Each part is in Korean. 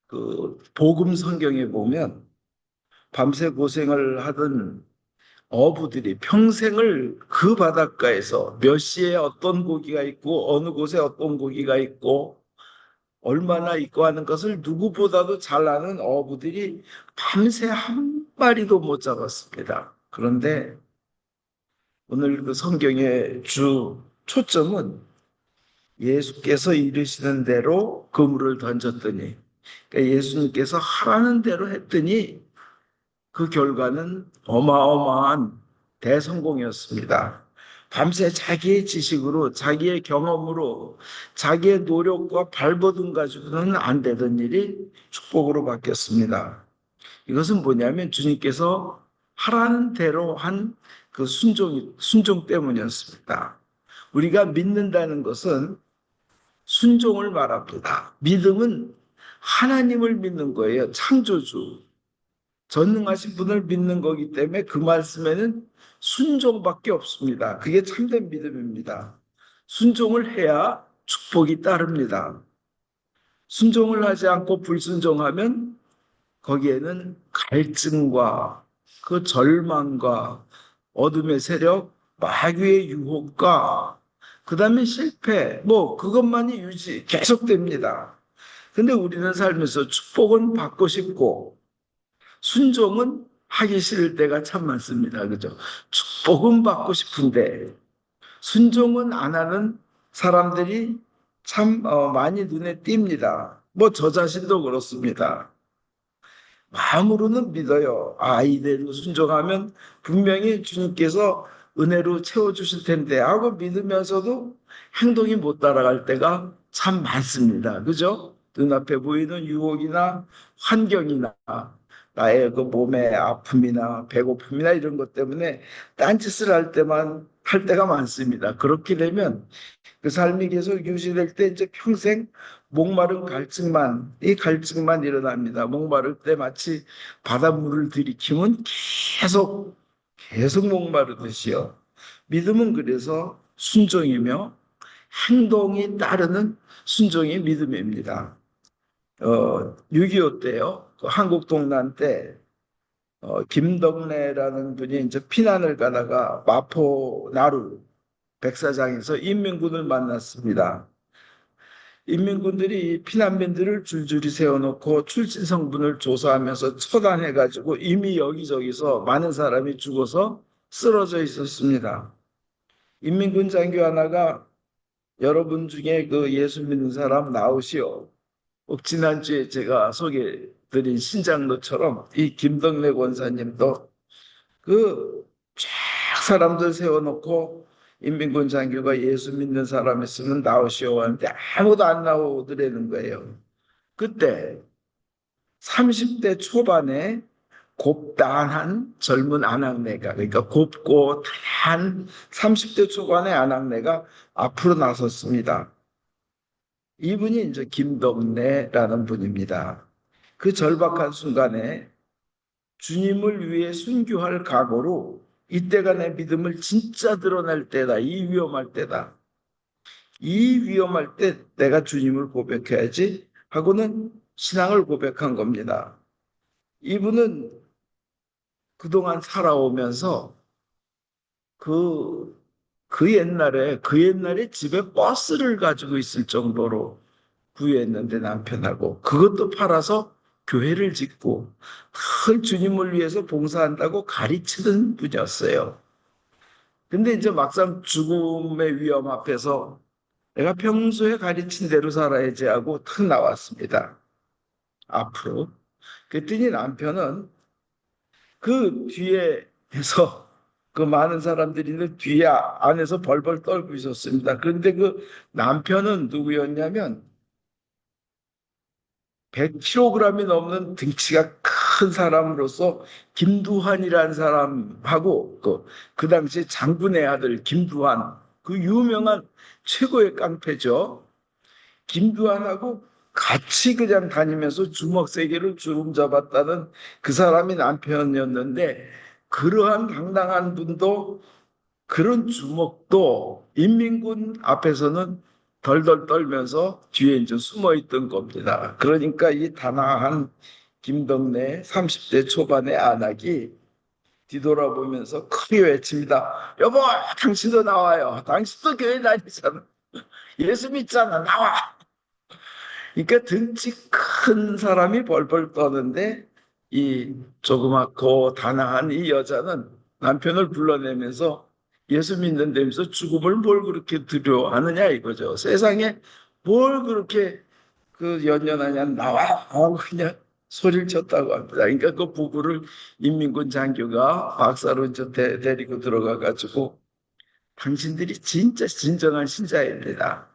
그 복음 성경에 보면 밤새 고생을 하던 어부들이 평생을 그 바닷가에서 몇 시에 어떤 고기가 있고 어느 곳에 어떤 고기가 있고 얼마나 있고 하는 것을 누구보다도 잘 아는 어부들이 밤새 한 마리도 못 잡았습니다. 그런데 오늘 그 성경의 주 초점은 예수께서 이르시는 대로 그물을 던졌더니, 그러니까 예수님께서 하라는 대로 했더니 그 결과는 어마어마한 대성공이었습니다. 밤새 자기의 지식으로, 자기의 경험으로, 자기의 노력과 발버둥 가지고는 안 되던 일이 축복으로 바뀌었습니다. 이것은 뭐냐면 주님께서 하라는 대로 한 그 순종 때문이었습니다. 우리가 믿는다는 것은 순종을 말합니다. 믿음은 하나님을 믿는 거예요. 창조주. 전능하신 분을 믿는 거기 때문에 그 말씀에는 순종밖에 없습니다. 그게 참된 믿음입니다. 순종을 해야 축복이 따릅니다. 순종을 하지 않고 불순종하면 거기에는 갈증과 그 절망과 어둠의 세력, 마귀의 유혹과 그 다음에 실패, 그것만이 계속됩니다. 근데 우리는 살면서 축복은 받고 싶고 순종은 하기 싫을 때가 참 많습니다. 그죠? 축복은 받고 싶은데 순종은 안 하는 사람들이 참 많이 눈에 띕니다. 저 자신도 그렇습니다. 마음으로는 믿어요. 이대로 순종하면 분명히 주님께서 은혜로 채워주실 텐데 하고 믿으면서도 행동이 못 따라갈 때가 참 많습니다. 그죠? 눈앞에 보이는 유혹이나 환경이나 나의 그 몸의 아픔이나 배고픔이나 이런 것 때문에 딴짓을 할 때가 많습니다. 그렇게 되면 그 삶이 계속 유지될 때 이제 평생 이 갈증만 일어납니다. 목마를 때 마치 바닷물을 들이키면 계속 목마르듯이요. 믿음은 그래서 순종이며 행동이 따르는 순종이 믿음입니다. 6.25 때요. 그 한국 동란 때 김덕래라는 분이 이제 피난을 가다가 마포 나루 백사장에서 인민군을 만났습니다. 인민군들이 피난민들을 줄줄이 세워놓고 출신 성분을 조사하면서 처단해가지고 이미 여기저기서 많은 사람이 죽어서 쓰러져 있었습니다. 인민군 장교 하나가 여러분 중에 그 예수 믿는 사람 나오시오. 지난주에 제가 소개드린 신장로처럼 이 김덕래 권사님도 쫙 사람들 세워놓고 인민군 장교가 예수 믿는 사람 있으면 나오시오 하는데 아무도 안 나오더라는 거예요. 그때 30대 초반에 곱다한 젊은 아낙네가, 그러니까 곱고 단한 30대 초반의 아낙네가 앞으로 나섰습니다. 이분이 이제 김덕래라는 분입니다. 그 절박한 순간에 주님을 위해 순교할 각오로 이때가 내 믿음을 진짜 드러낼 때다. 이 위험할 때다. 이 위험할 때 내가 주님을 고백해야지 하고는 신앙을 고백한 겁니다. 이분은 그동안 살아오면서 그, 그 옛날에 집에 버스를 가지고 있을 정도로 부유했는데 남편하고 그것도 팔아서 교회를 짓고 늘 주님을 위해서 봉사한다고 가르치는 분이었어요. 근데 이제 막상 죽음의 위험 앞에서 내가 평소에 가르친 대로 살아야지 하고 탁 나왔습니다. 앞으로. 그랬더니 남편은 그 뒤에서 그 많은 사람들이 있는 뒤에 안에서 벌벌 떨고 있었습니다. 그런데 그 남편은 누구였냐면 100kg이 넘는 등치가 큰 사람으로서 김두한이라는 사람하고 그 당시 장군의 아들 김두한, 그 유명한 최고의 깡패죠. 김두한하고 같이 그냥 다니면서 주먹 세 개를 주름 잡았다는 그 사람이 남편이었는데, 그러한 당당한 분도 그런 주먹도 인민군 앞에서는 덜덜 떨면서 뒤에 이제 숨어 있던 겁니다. 그러니까 이 단아한 김덕래 30대 초반의 안악이 뒤돌아보면서 크게 외칩니다. 여보, 당신도 나와요. 당신도 교회 다니잖아. 예수 믿잖아. 나와. 그러니까 등치 큰 사람이 벌벌 떠는데 이 조그맣고 단아한 이 여자는 남편을 불러내면서 예수 믿는다면서 죽음을 뭘 그렇게 두려워하느냐 이거죠. 세상에 뭘 그렇게 그 연연하냐 나와 하고 그냥 소리를 쳤다고 합니다. 그러니까 그 부부를 인민군 장교가 박사로 이제 데리고 들어가 가지고 당신들이 진짜 진정한 신자입니다.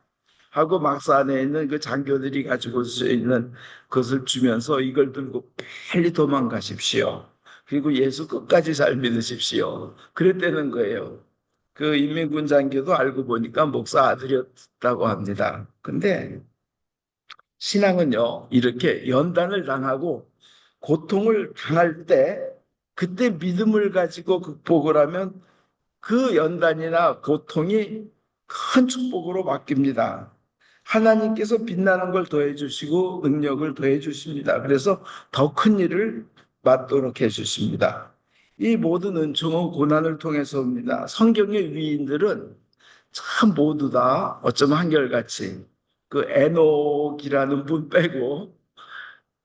하고 막사 안에 있는 그 장교들이 가지고 올 수 있는 것을 주면서 이걸 들고 빨리 도망가십시오. 그리고 예수 끝까지 잘 믿으십시오. 그랬다는 거예요. 그 인민군 장교도 알고 보니까 목사 아들이었다고 합니다. 근데 신앙은요, 이렇게 연단을 당하고 고통을 당할 때 그때 믿음을 가지고 극복을 하면 그 연단이나 고통이 큰 축복으로 바뀝니다. 하나님께서 빛나는 걸 더해 주시고 능력을 더해 주십니다. 그래서 더 큰 일을 맡도록 해 주십니다. 이 모든 은총은 고난을 통해서 옵니다. 성경의 위인들은 참 모두 다 어쩌면 한결같이 그 에녹이라는 분 빼고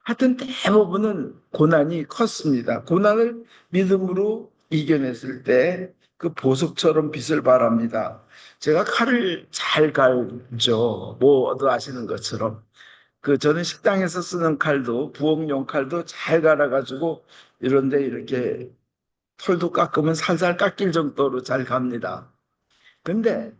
하여튼 대부분은 고난이 컸습니다. 고난을 믿음으로 이겨냈을 때 그 보석처럼 빛을 발합니다. 제가 칼을 잘 갈죠. 뭐도 아시는 것처럼. 그 저는 식당에서 쓰는 칼도 부엌용 칼도 잘 갈아가지고 이런데 이렇게 털도 깎으면 살살 깎일 정도로 잘 갑니다. 근데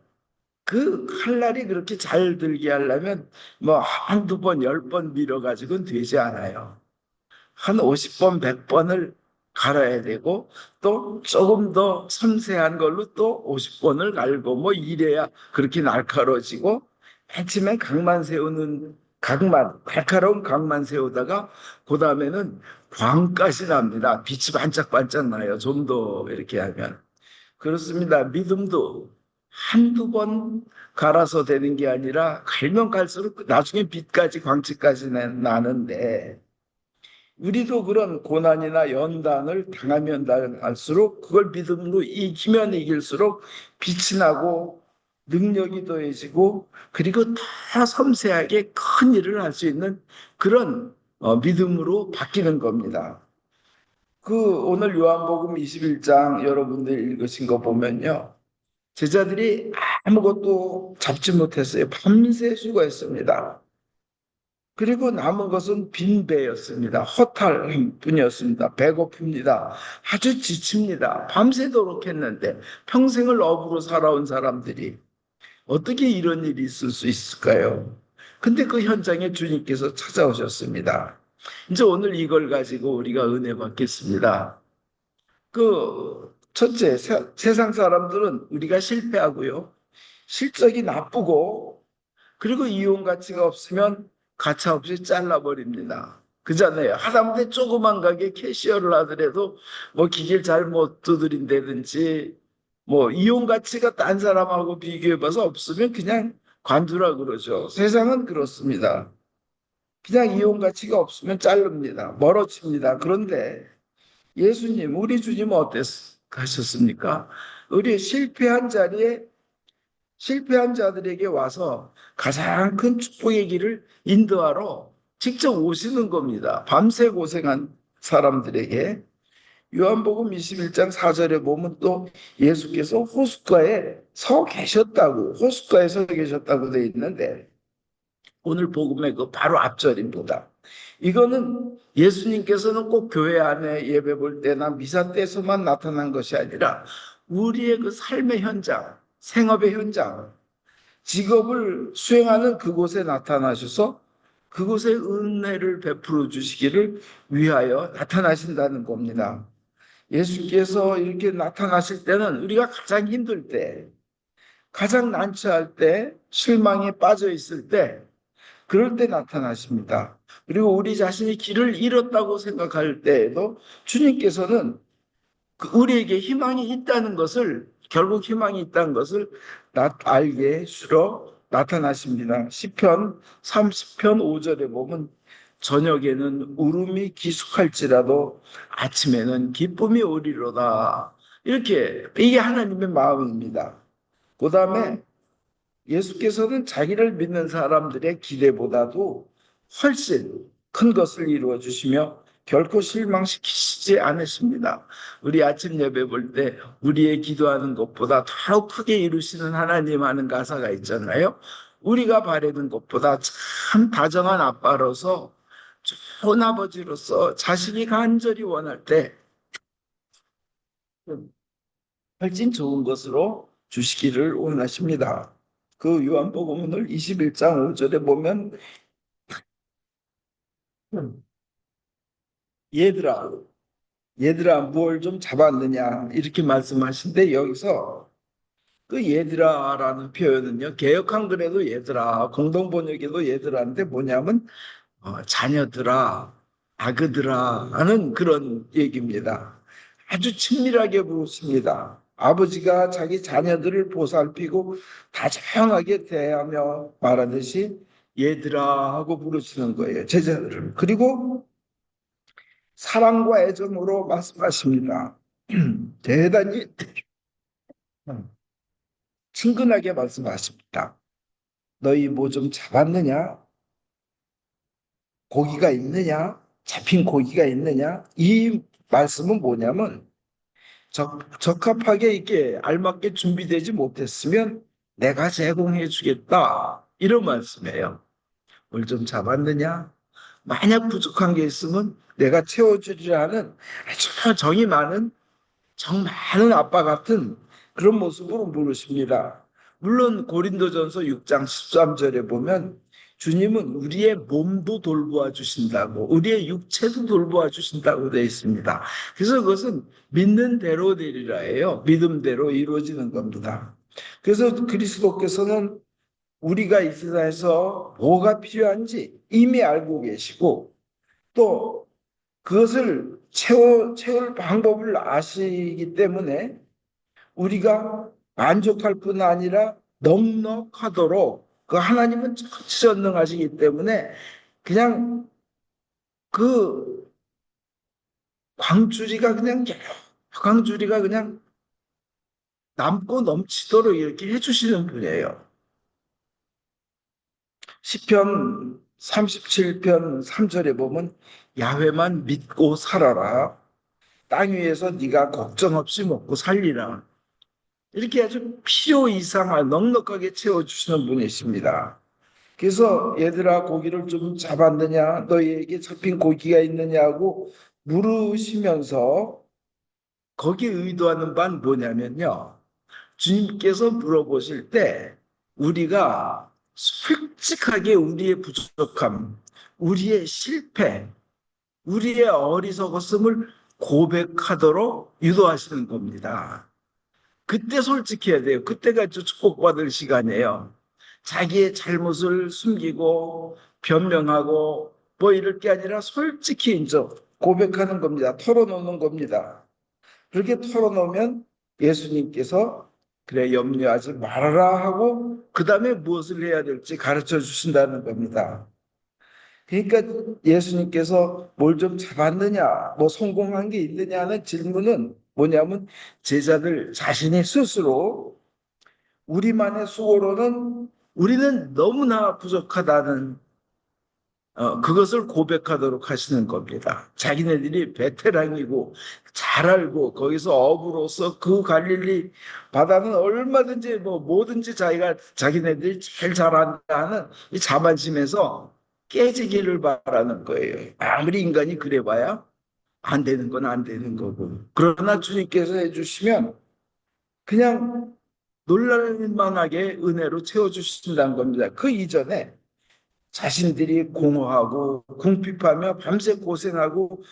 그 칼날이 그렇게 잘 들게 하려면 뭐 한두 번, 10번 밀어가지고는 되지 않아요. 한 50번, 100번을 갈아야 되고 또 조금 더 섬세한 걸로 또 50번을 갈고 뭐 이래야 그렇게 날카로워지고 맨 처음에 각만 세우는 각만, 날카로운 각만 세우다가 그 다음에는 광까지 납니다. 빛이 반짝반짝 나요. 좀 더 이렇게 하면. 그렇습니다. 믿음도 한두 번 갈아서 되는 게 아니라 갈면 갈수록 나중에 빛까지 광채까지 나는데 우리도 그런 고난이나 연단을 당하면 당할수록 그걸 믿음으로 이기면 이길수록 빛이 나고 능력이 더해지고 그리고 더 섬세하게 큰 일을 할 수 있는 그런 믿음으로 바뀌는 겁니다. 그 오늘 요한복음 21장 여러분들 읽으신 거 보면요. 제자들이 아무것도 잡지 못했어요. 밤새 수고했습니다. 그리고 남은 것은 빈 배였습니다. 허탈한 뿐이었습니다. 배고픕니다. 아주 지칩니다. 밤새도록 했는데 평생을 어부로 살아온 사람들이 어떻게 이런 일이 있을 수 있을까요? 근데 그 현장에 주님께서 찾아오셨습니다. 이제 오늘 이걸 가지고 우리가 은혜 받겠습니다. 그 첫째, 세상 사람들은 우리가 실패하고요. 실적이 나쁘고 그리고 이용 가치가 없으면 가차 없이 잘라버립니다. 그잖아요. 하다못해 조그만 가게 캐시어를 하더라도 뭐 기계를 잘못 두드린다든지 뭐 이용 가치가 딴 사람하고 비교해봐서 없으면 그냥 관두라 그러죠. 세상은 그렇습니다. 그냥 이용 가치가 없으면 자릅니다. 멀어집니다. 그런데 예수님, 우리 주님은 어땠습니까? 우리 실패한 자들에게 와서 가장 큰 축복의 길을 인도하러 직접 오시는 겁니다. 밤새 고생한 사람들에게. 요한복음 21장 4절에 보면 또 예수께서 호숫가에 서 계셨다고, 호숫가에 서 계셨다고 되어 있는데 오늘 복음의 그 바로 앞절입니다. 이거는 예수님께서는 꼭 교회 안에 예배 볼 때나 미사 때서만 나타난 것이 아니라 우리의 그 삶의 현장, 생업의 현장, 직업을 수행하는 그곳에 나타나셔서 그곳에 은혜를 베풀어 주시기를 위하여 나타나신다는 겁니다. 예수께서 이렇게 나타나실 때는 우리가 가장 힘들 때, 가장 난처할 때, 실망에 빠져 있을 때, 그럴 때 나타나십니다. 그리고 우리 자신이 길을 잃었다고 생각할 때에도 주님께서는 우리에게 희망이 있다는 것을 결국 희망이 있다는 것을 알게 해주러 나타나십니다. 시편 30편 5절에 보면 저녁에는 울음이 기숙할지라도 아침에는 기쁨이 오리로다. 이렇게 이게 하나님의 마음입니다. 그 다음에 예수께서는 자기를 믿는 사람들의 기대보다도 훨씬 큰 것을 이루어 주시며 결코 실망시키시지 않으십니다. 우리 아침 예배 볼 때 우리의 기도하는 것보다 더 크게 이루시는 하나님 하는 가사가 있잖아요. 우리가 바라는 것보다 참 다정한 아빠로서 좋은 아버지로서 자식이 간절히 원할 때 훨씬 좋은 것으로 주시기를 원하십니다. 그 요한복음을 21장 5절에 보면 얘들아 얘들아 무엇을 좀 잡았느냐 이렇게 말씀하신데 여기서 그 얘들아라는 표현은요 개역 한글에도 얘들아 공동번역에도 얘들아인데 뭐냐면 자녀들아 아그들아 하는 그런 얘기입니다. 아주 친밀하게 부르십니다. 아버지가 자기 자녀들을 보살피고 다정하게 대하며 말하듯이 얘들아 하고 부르시는 거예요. 제자들을. 그리고 사랑과 애정으로 말씀하십니다. 대단히 친근하게 말씀하십니다. 너희 뭐 좀 잡았느냐? 고기가 있느냐? 잡힌 고기가 있느냐? 이 말씀은 뭐냐면 적합하게 이렇게 알맞게 준비되지 못했으면 내가 제공해 주겠다. 이런 말씀이에요. 뭘 좀 잡았느냐? 만약 부족한 게 있으면 내가 채워주리라 하는 아주 정이 많은 정 많은 아빠 같은 그런 모습으로 물으십니다. 물론 고린도전서 6장 13절에 보면 주님은 우리의 몸도 돌보아 주신다고 우리의 육체도 돌보아 주신다고 되어 있습니다. 그래서 그것은 믿는 대로 되리라예요. 믿음대로 이루어지는 겁니다. 그래서 그리스도께서는 우리가 이 세상에서 뭐가 필요한지 이미 알고 계시고 또 그것을 채울 방법을 아시기 때문에 우리가 만족할 뿐 아니라 넉넉하도록 그 하나님은 전지전능하시기 때문에 그냥 그 광주리가 그냥 광주리가 그냥 남고 넘치도록 이렇게 해주시는 분이에요. 시편 37편 3절에 보면 야훼만 믿고 살아라. 땅 위에서 네가 걱정 없이 먹고 살리라. 이렇게 아주 필요 이상을 넉넉하게 채워주시는 분이십니다. 그래서 얘들아 고기를 좀 잡았느냐 너희에게 잡힌 고기가 있느냐고 물으시면서 거기에 의도하는 바는 뭐냐면요. 주님께서 물어보실 때 우리가 솔직하게 우리의 부족함, 우리의 실패, 우리의 어리석었음을 고백하도록 유도하시는 겁니다. 그때 솔직해야 돼요. 그때가 축복받을 시간이에요. 자기의 잘못을 숨기고 변명하고 뭐 이럴 게 아니라 솔직히 인정, 고백하는 겁니다. 털어놓는 겁니다. 그렇게 털어놓으면 예수님께서 그래 염려하지 말아라 하고 그 다음에 무엇을 해야 될지 가르쳐 주신다는 겁니다. 그러니까 예수님께서 뭘 좀 잡았느냐, 뭐 성공한 게 있느냐는 질문은 뭐냐면 제자들 자신이 스스로 우리만의 수고로는 우리는 너무나 부족하다는 그것을 고백하도록 하시는 겁니다. 자기네들이 베테랑이고 잘 알고 거기서 어부로서 그 갈릴리 바다는 얼마든지 뭐 뭐든지 자기네들이 제일 잘한다는 이 자만심에서 깨지기를 바라는 거예요. 아무리 인간이 그래봐야 안 되는 건 안 되는 거고. 그러나 주님께서 해주시면 그냥 놀랄만하게 은혜로 채워주신다는 겁니다. 그 이전에 자신들이 공허하고 궁핍하며 밤새 고생하고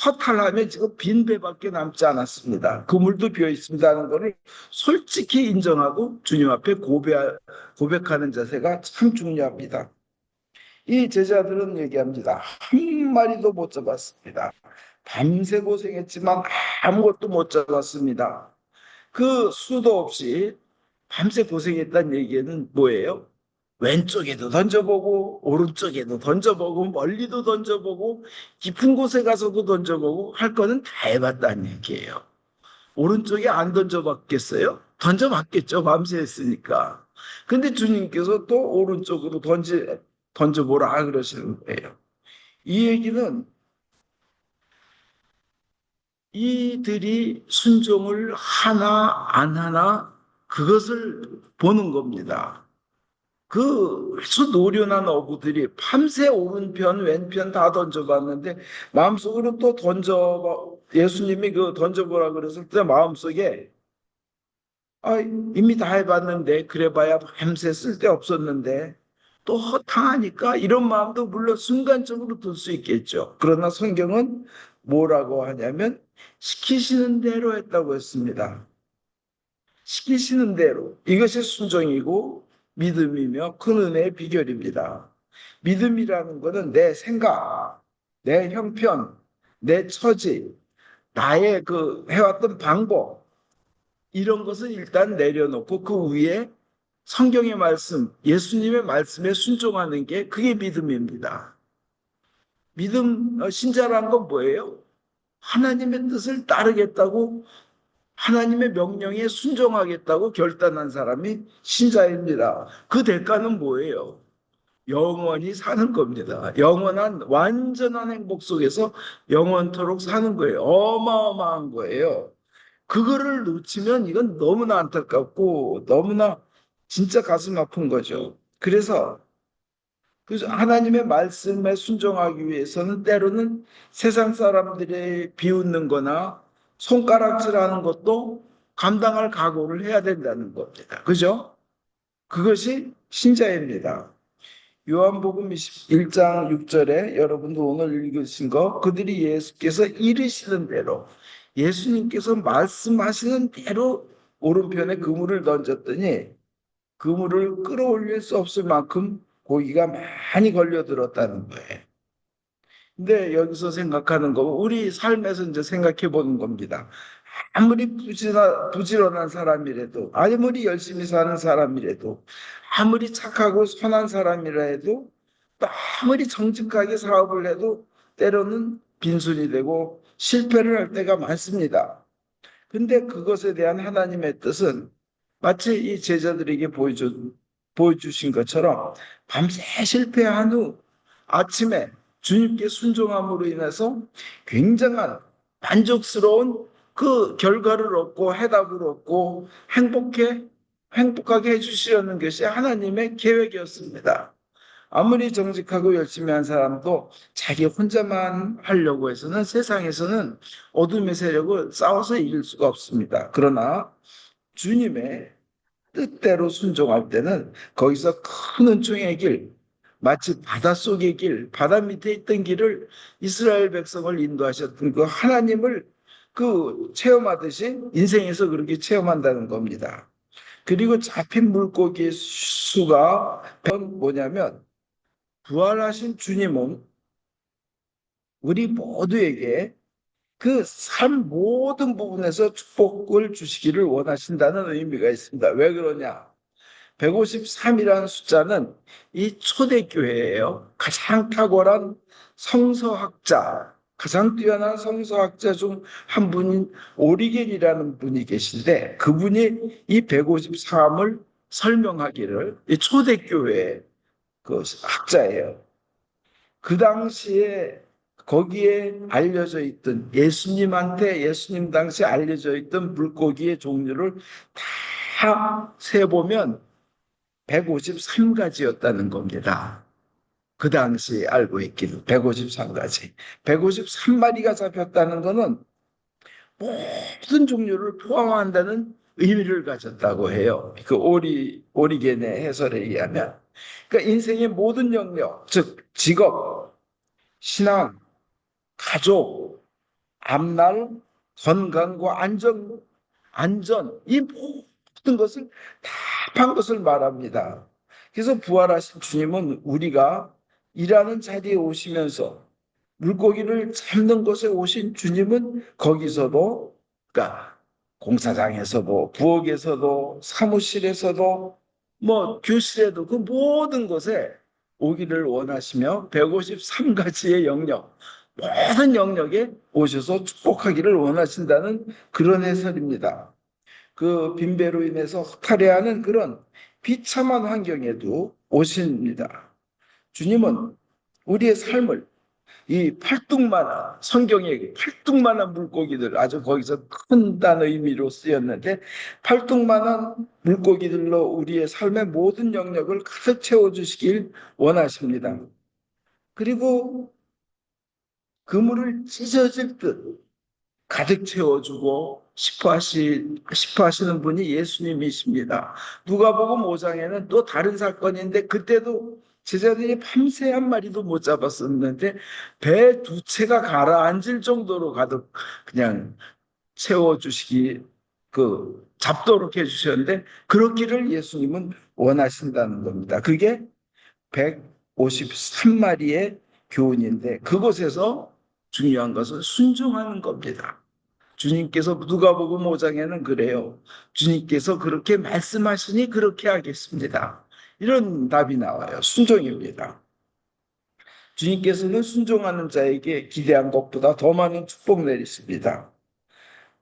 허탈하며 지금 빈 배밖에 남지 않았습니다. 그물도 비어 있습니다는 것을 솔직히 인정하고 주님 앞에 고백하는 자세가 참 중요합니다. 이 제자들은 얘기합니다. 한 마리도 못 잡았습니다. 밤새 고생했지만 아무것도 못 잡았습니다. 그 수도 없이 밤새 고생했다는 얘기는 뭐예요? 왼쪽에도 던져보고 오른쪽에도 던져보고 멀리도 던져보고 깊은 곳에 가서도 던져보고 할 거는 다 해봤다는 얘기예요. 오른쪽에 안 던져봤겠어요? 던져봤겠죠. 밤새 했으니까. 근데 주님께서 또 오른쪽으로 던져보라 그러시는 거예요. 이 얘기는 이들이 순종을 하나 안 하나 그것을 보는 겁니다. 그 아주 노련한 어부들이 밤새 오른편 왼편 다 던져봤는데 마음속으로 또 예수님이 그 던져보라 그랬을 때 마음속에 이미 다 해봤는데 그래봐야 밤새 쓸데없었는데 또 허탕하니까 이런 마음도 물론 순간적으로 들 수 있겠죠. 그러나 성경은 뭐라고 하냐면 시키시는 대로 했다고 했습니다. 시키시는 대로. 이것이 순종이고 믿음이며 큰 은혜의 비결입니다. 믿음이라는 것은 내 생각, 내 형편, 내 처지, 나의 그 해왔던 방법, 이런 것은 일단 내려놓고 그 위에 성경의 말씀, 예수님의 말씀에 순종하는 게 그게 믿음입니다. 신자라는 건 뭐예요? 하나님의 뜻을 따르겠다고 하나님의 명령에 순종하겠다고 결단한 사람이 신자입니다. 그 대가는 뭐예요? 영원히 사는 겁니다. 영원한 완전한 행복 속에서 영원토록 사는 거예요. 어마어마한 거예요. 그거를 놓치면 이건 너무나 안타깝고 너무나 진짜 가슴 아픈 거죠. 그래서 하나님의 말씀에 순종하기 위해서는 때로는 세상 사람들의 비웃는 거나 손가락질하는 것도 감당할 각오를 해야 된다는 겁니다. 그죠? 그것이 신자입니다. 요한복음 1장 6절에 여러분도 오늘 읽으신 거 그들이 예수께서 이르시는 대로 예수님께서 말씀하시는 대로 오른편에 그물을 던졌더니 그물을 끌어올릴 수 없을 만큼 고기가 많이 걸려들었다는 거예요. 근데 여기서 생각하는 거, 우리 삶에서 이제 생각해 보는 겁니다. 아무리 부지런한 사람이라도, 아무리 열심히 사는 사람이라도, 아무리 착하고 선한 사람이라 해도, 또 아무리 정직하게 사업을 해도 때로는 빈손이 되고 실패를 할 때가 많습니다. 근데 그것에 대한 하나님의 뜻은 마치 이 제자들에게 보여주신 것처럼 밤새 실패한 후 아침에 주님께 순종함으로 인해서 굉장한 만족스러운 그 결과를 얻고 해답을 얻고 행복하게 해주시려는 것이 하나님의 계획이었습니다. 아무리 정직하고 열심히 한 사람도 자기 혼자만 하려고 해서는 세상에서는 어둠의 세력을 싸워서 이길 수가 없습니다. 그러나 주님의 뜻대로 순종할 때는 거기서 큰 은총의 길, 마치 바닷속의 길, 바다 밑에 있던 길을 이스라엘 백성을 인도하셨던 그 하나님을 그 체험하듯이 인생에서 그렇게 체험한다는 겁니다. 그리고 잡힌 물고기의 수가 뭐냐면 부활하신 주님은 우리 모두에게 그 삶 모든 부분에서 축복을 주시기를 원하신다는 의미가 있습니다. 왜 그러냐? 153이라는 숫자는 이 초대교회예요. 가장 탁월한 성서학자, 가장 뛰어난 성서학자 중 한 분인 오리겐이라는 분이 계신데 그분이 이 153을 설명하기를 이 초대교회의 그 학자예요. 그 당시에 거기에 알려져 있던 예수님 당시에 알려져 있던 물고기의 종류를 다 세보면 153가지였다는 겁니다. 그 당시 알고 있기는 153가지. 153마리가 잡혔다는 것은 모든 종류를 포함한다는 의미를 가졌다고 해요. 그 오리겐의 해설에 의하면. 그러니까 인생의 모든 영역, 즉 직업, 신앙, 가족, 앞날, 건강과 이 모든 것을 다한 것을 말합니다. 그래서 부활하신 주님은 우리가 일하는 자리에 오시면서 물고기를 잡는 곳에 오신 주님은 거기서도, 그러니까 공사장에서도, 부엌에서도, 사무실에서도, 뭐 교실에도 그 모든 곳에 오기를 원하시며 153가지의 영역, 모든 영역에 오셔서 축복하기를 원하신다는 그런 해설입니다. 그 빈배로 인해서 허탈해하는 그런 비참한 환경에도 오십니다. 주님은 우리의 삶을 이 팔뚝만한 성경에 팔뚝만한 물고기들 아주 거기서 큰 단어 의미로 쓰였는데 팔뚝만한 물고기들로 우리의 삶의 모든 영역을 가득 채워주시길 원하십니다. 그리고 그물을 찢어질 듯 가득 채워주고 싶어 하시는 분이 예수님이십니다. 누가복음 5장에는 또 다른 사건인데 그때도 제자들이 밤새 한 마리도 못 잡았었는데 배 두 채가 가라앉을 정도로 가득 그냥 채워주시기 잡도록 해주셨는데 그렇기를 예수님은 원하신다는 겁니다. 그게 153마리의 교훈인데 그곳에서 중요한 것은 순종하는 겁니다. 주님께서 누가복음 5장에는 그래요. 주님께서 그렇게 말씀하시니 그렇게 하겠습니다. 이런 답이 나와요. 순종입니다. 주님께서는 순종하는 자에게 기대한 것보다 더 많은 축복 내리십니다.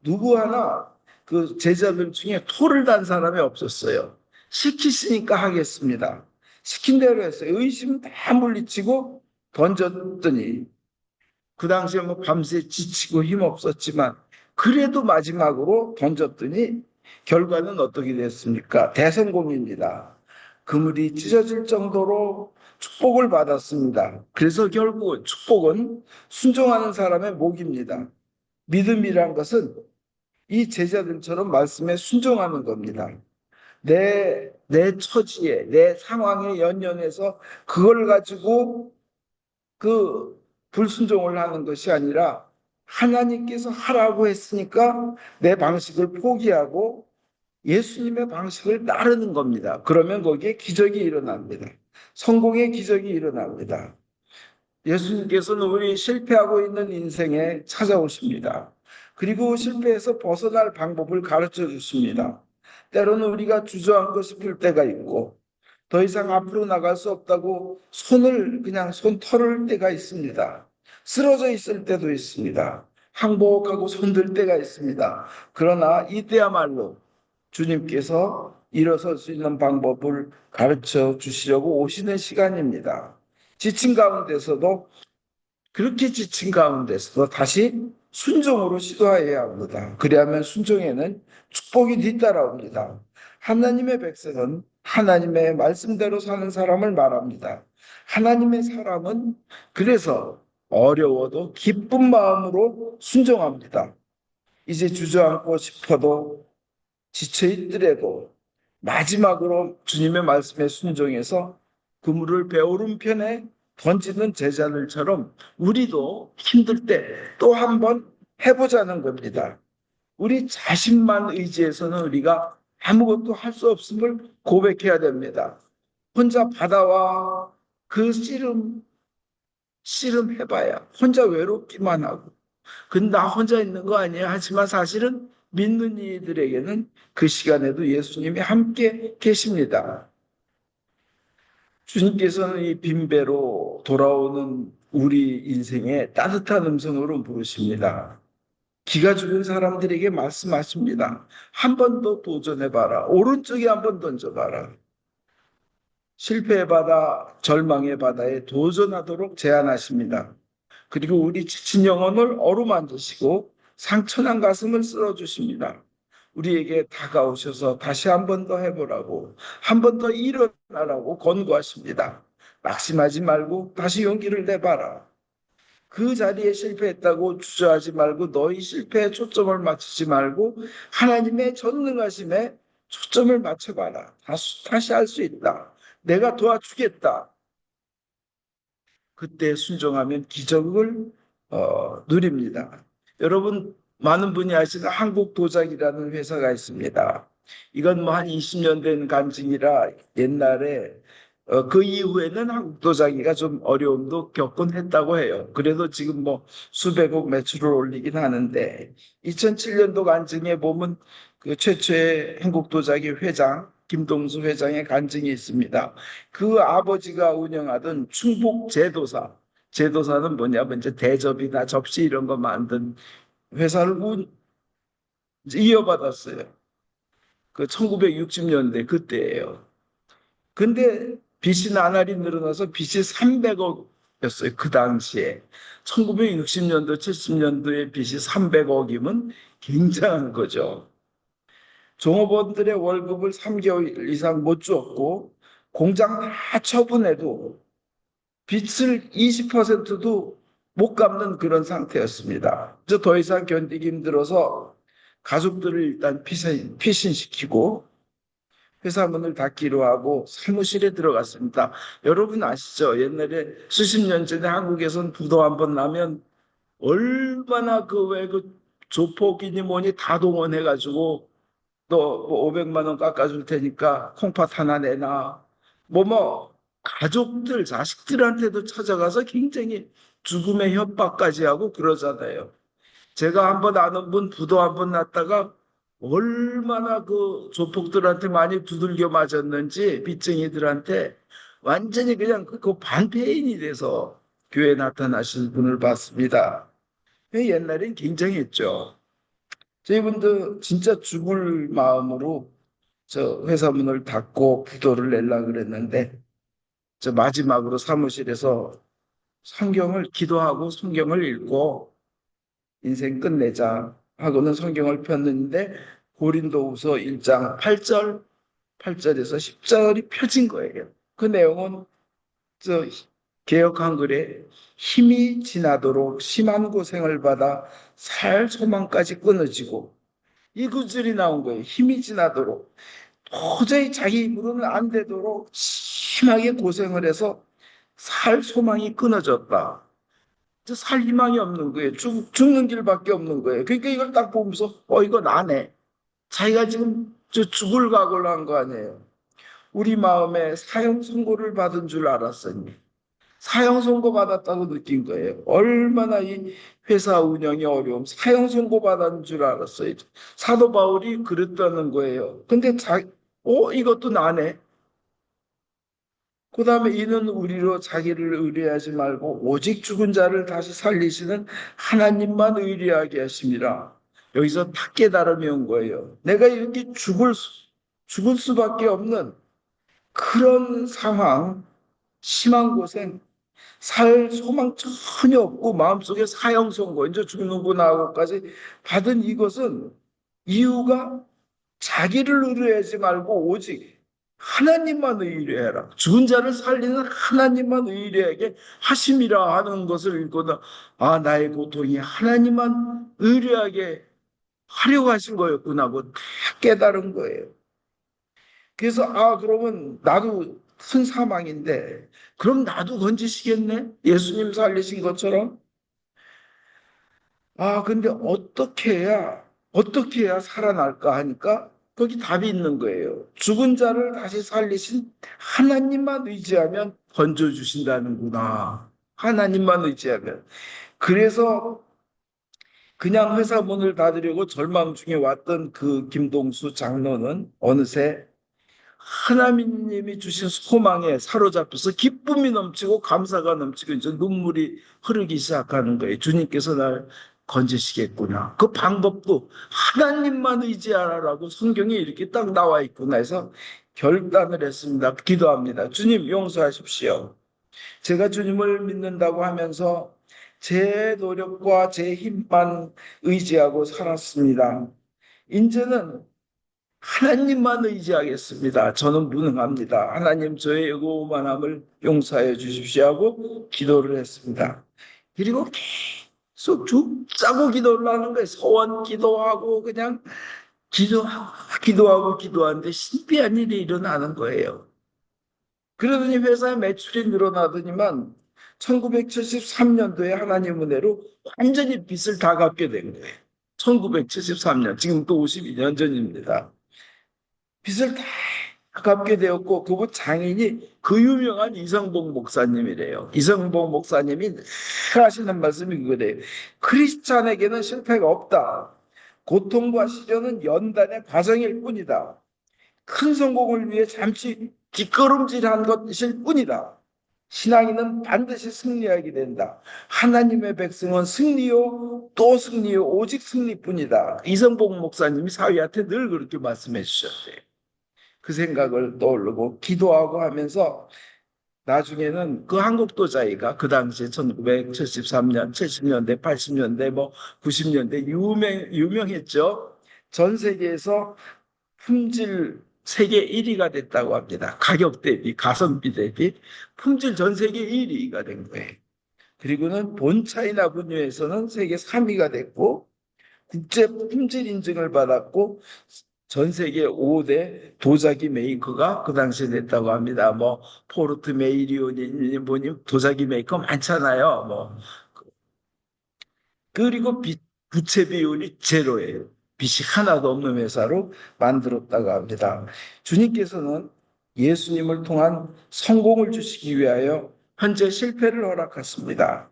누구 하나 그 제자들 중에 토를 단 사람이 없었어요. 시키시니까 하겠습니다. 시킨 대로 했어요. 의심 다 물리치고 던졌더니 그 당시에 뭐 밤새 지치고 힘없었지만 그래도 마지막으로 던졌더니 결과는 어떻게 됐습니까? 대성공입니다. 그물이 찢어질 정도로 축복을 받았습니다. 그래서 결국 축복은 순종하는 사람의 목입니다. 믿음이란 것은 이 제자들처럼 말씀에 순종하는 겁니다. 내 처지에, 내 상황에 연연해서 그걸 가지고 그 불순종을 하는 것이 아니라 하나님께서 하라고 했으니까 내 방식을 포기하고 예수님의 방식을 따르는 겁니다. 그러면 거기에 기적이 일어납니다. 성공의 기적이 일어납니다. 예수님께서는 우리 실패하고 있는 인생에 찾아오십니다. 그리고 실패해서 벗어날 방법을 가르쳐 주십니다. 때로는 우리가 주저앉고 싶을 때가 있고 더 이상 앞으로 나갈 수 없다고 그냥 손 털을 때가 있습니다. 쓰러져 있을 때도 있습니다. 항복하고 손들 때가 있습니다. 그러나 이때야말로 주님께서 일어설 수 있는 방법을 가르쳐 주시려고 오시는 시간입니다. 지친 가운데서도 그렇게 지친 가운데서도 다시 순종으로 시도해야 합니다. 그리하면 순종에는 축복이 뒤따라옵니다. 하나님의 백성은 하나님의 말씀대로 사는 사람을 말합니다. 하나님의 사람은 그래서 어려워도 기쁜 마음으로 순종합니다. 이제 주저앉고 싶어도 지쳐있더라도 마지막으로 주님의 말씀에 순종해서 그물을 배오른편에 던지는 제자들처럼 우리도 힘들 때 또 한 번 해보자는 겁니다. 우리 자신만 의지해서는 우리가 아무것도 할 수 없음을 고백해야 됩니다. 혼자 바다와 그 씨름 해봐야 혼자 외롭기만 하고 근데 나 혼자 있는 거 아니야? 하지만 사실은 믿는 이들에게는 그 시간에도 예수님이 함께 계십니다. 주님께서는 이 빈배로 돌아오는 우리 인생에 따뜻한 음성으로 부르십니다. 기가 죽은 사람들에게 말씀하십니다. 한 번 더 도전해봐라. 오른쪽에 한 번 던져봐라. 실패의 바다, 절망의 바다에 도전하도록 제안하십니다. 그리고 우리 지친 영혼을 어루만지시고 상처난 가슴을 쓸어주십니다. 우리에게 다가오셔서 다시 한 번 더 해보라고, 한 번 더 일어나라고 권고하십니다. 낙심하지 말고 다시 용기를 내봐라. 그 자리에 실패했다고 주저하지 말고 너희 실패에 초점을 맞추지 말고 하나님의 전능하심에 초점을 맞춰봐라. 다시 할 수 있다. 내가 도와주겠다. 그때 순종하면 기적을 누립니다. 여러분 많은 분이 아시는 한국도자기라는 회사가 있습니다. 이건 뭐 한 20년 된 간증이라 옛날에 그 이후에는 한국도자기가 좀 어려움도 겪곤 했다고 해요. 그래도 지금 뭐 수백억 매출을 올리긴 하는데 2007년도 간증에 보면 그 최초의 한국도자기 회장 김동수 회장의 간증이 있습니다. 그 아버지가 운영하던 충북 제도사는 뭐냐면 이제 대접이나 접시 이런 거 만든 회사를 이어받았어요. 그 1960년대 그때예요. 근데 빚이 나날이 늘어나서 빚이 300억이었어요. 그 당시에. 1960년도, 70년도에 빚이 300억이면 굉장한 거죠. 종업원들의 월급을 3개월 이상 못 줬고 공장 다 처분해도 빚을 20%도 못 갚는 그런 상태였습니다. 그래서 더 이상 견디기 힘들어서 가족들을 일단 피신시키고 회사 문을 닫기로 하고 사무실에 들어갔습니다. 여러분 아시죠? 옛날에 수십 년 전에 한국에선 부도 한 번 나면 얼마나 그 왜 그 조폭이니 뭐니 다 동원해가지고 너 500만 원 깎아줄 테니까 콩팥 하나 내놔. 가족들, 자식들한테도 찾아가서 굉장히 죽음의 협박까지 하고 그러잖아요. 제가 한번 아는 분 부도 한 번 났다가 얼마나 그 조폭들한테 많이 두들겨 맞았는지 빚쟁이들한테 완전히 그냥 그 반패인이 돼서 교회에 나타나신 분을 봤습니다. 옛날엔 굉장했죠. 저희분도 진짜 죽을 마음으로 저 회사 문을 닫고 부도를 내려고 그랬는데 저 마지막으로 사무실에서 성경을 기도하고 성경을 읽고 인생 끝내자 하고는 성경을 폈는데 고린도후서 1장 8절에서 10절이 펴진 거예요. 그 내용은 저 개역 한글에 힘이 지나도록 심한 고생을 받아 살 소망까지 끊어지고 이 구절이 나온 거예요. 힘이 지나도록 도저히 자기 힘으로는 안 되도록 심하게 고생을 해서 살 소망이 끊어졌다. 살 희망이 없는 거예요. 죽는 길밖에 없는 거예요. 그러니까 이걸 딱 보면서 이거 나네. 자기가 지금 죽을 각오를 한 거 아니에요. 우리 마음에 사형 선고를 받은 줄 알았으니 사형 선고 받았다고 느낀 거예요. 얼마나 이 회사 운영이 어려움, 사형 선고 받은 줄 알았어요. 사도 바울이 그랬다는 거예요. 근데 이것도 나네. 그 다음에 이는 우리로 자기를 의뢰하지 말고 오직 죽은 자를 다시 살리시는 하나님만 의뢰하게 하심이라. 여기서 탁 깨달음이 온 거예요. 내가 이렇게 죽을 수밖에 없는 그런 상황, 심한 고생, 살 소망 전혀 없고 마음속에 사형 선고, 이제 죽는구나 하고까지 받은 이것은 이유가 자기를 의뢰하지 말고 오직 하나님만 의뢰해라. 죽은 자를 살리는 하나님만 의뢰하게 하심이라 하는 것을 읽고는 나의 고통이 하나님만 의뢰하게 하려고 하신 거였구나 하고 다 깨달은 거예요. 그래서 그러면 나도 큰 사망인데 그럼 나도 건지시겠네? 예수님 살리신 것처럼? 근데 어떻게 해야 살아날까 하니까 거기 답이 있는 거예요. 죽은 자를 다시 살리신 하나님만 의지하면 건져주신다는구나. 하나님만 의지하면. 그래서 그냥 회사 문을 닫으려고 절망 중에 왔던 그 김동수 장로는 어느새 하나님이 주신 소망에 사로잡혀서 기쁨이 넘치고 감사가 넘치고 이제 눈물이 흐르기 시작하는 거예요. 주님께서 날 건지시겠구나. 그 방법도 하나님만 의지하라고 성경에 이렇게 딱 나와 있구나 해서 결단을 했습니다. 기도합니다. 주님 용서하십시오. 제가 주님을 믿는다고 하면서 제 노력과 제 힘만 의지하고 살았습니다. 이제는 하나님만 의지하겠습니다. 저는 무능합니다. 하나님 저의 요구만함을 용서해 주십시오 하고 기도를 했습니다. 그리고 계속 죽자고 기도를 하는 거예요. 소원 기도하고 그냥 기도하는데 신비한 일이 일어나는 거예요. 그러더니 회사의 매출이 늘어나더니만 1973년도에 하나님 은혜로 완전히 빚을 다 갚게 된 거예요. 1973년, 지금 또 52년 전입니다. 빚을 다 갚게 되었고 그분 장인이 그 유명한 이성복 목사님이래요. 이성복 목사님이 늘 하시는 말씀이 그거래요. 크리스찬에게는 실패가 없다. 고통과 시련은 연단의 과정일 뿐이다. 큰 성공을 위해 잠시 뒷걸음질한 것일 뿐이다. 신앙인은 반드시 승리하게 된다. 하나님의 백성은 승리요, 또 승리요, 오직 승리뿐이다. 이성복 목사님이 사위한테 늘 그렇게 말씀해 주셨대요. 그 생각을 떠오르고 기도하고 하면서 나중에는 그 한국도자기가 그 당시에 1973년, 70년대, 80년대, 뭐 90년대 유명했죠. 전 세계에서 품질 세계 1위가 됐다고 합니다. 가격 대비, 가성비 대비 품질 전 세계 1위가 된 거예요. 그리고는 본 차이나 분야에서는 세계 3위가 됐고 국제 품질 인증을 받았고 전 세계 5대 도자기 메이커가 그 당시에 됐다고 합니다. 뭐 포르트 메이리온이 뭐니 도자기 메이커 많잖아요. 뭐 그리고 부채 비율이 제로예요. 빚이 하나도 없는 회사로 만들었다고 합니다. 주님께서는 예수님을 통한 성공을 주시기 위하여 현재 실패를 허락하십니다.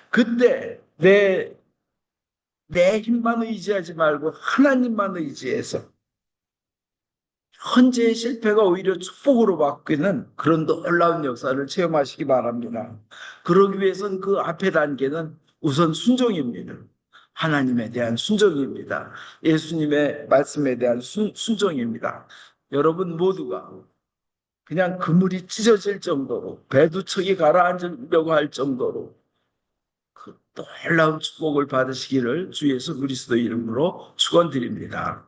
그때 내 힘만 의지하지 말고 하나님만 의지해서 현재의 실패가 오히려 축복으로 바뀌는 그런 놀라운 역사를 체험하시기 바랍니다. 그러기 위해서는 그 앞에 단계는 우선 순종입니다. 하나님에 대한 순종입니다. 예수님의 말씀에 대한 순종입니다. 여러분 모두가 그냥 그물이 찢어질 정도로 배두척이 가라앉으려고 할 정도로 그 놀라운 축복을 받으시기를 주 예수 그리스도 이름으로 축원드립니다.